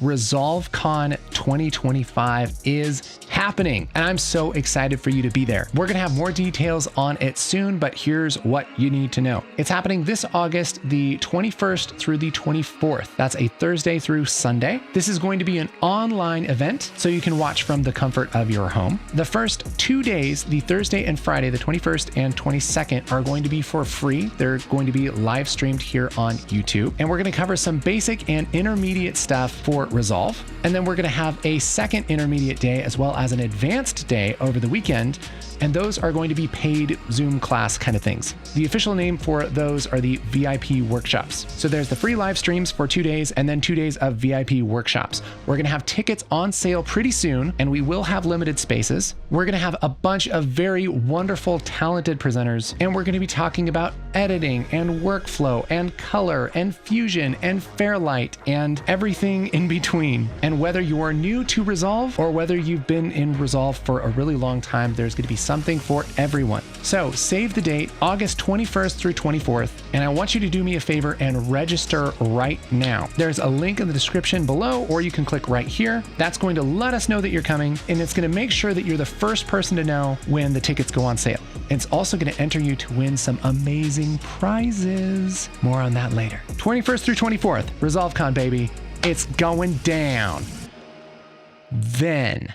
ResolveCon 2025 is happening, and I'm so excited for you to be there. We're going to have more details on it soon, but here's what you need to know. It's happening this August, the 21st through the 24th. That's a Thursday through Sunday. This is going to be an online event, so you can watch from the comfort of your home. The first 2 days, the Thursday and Friday, the 21st and 22nd, are going to be for free. They're going to be live streamed here on YouTube, and we're going to cover some basic and intermediate stuff for Resolve. And then we're going to have a second intermediate day as well as an advanced day over the weekend. And those are going to be paid Zoom class kind of things. The official name for those are the VIP workshops. So there's the free live streams for 2 days and then 2 days of VIP workshops. We're going to have tickets on sale pretty soon, and we will have limited spaces. We're going to have a bunch of very wonderful, talented presenters, and we're going to be talking about editing and workflow and color and fusion and Fairlight and everything in between. And whether you're new to Resolve or whether you've been in Resolve for a really long time, there's going to be something for everyone. So save the date, August 21st through 24th, and I want you to do me a favor and register right now. There's a link in the description below, or you can click right here. That's going to let us know that you're coming, and it's going to make sure that you're the first person to know when the tickets go on sale. It's also going to enter you to win some amazing prizes. More on that later. 21st through 24th, ResolveCon, baby. It's going down. Then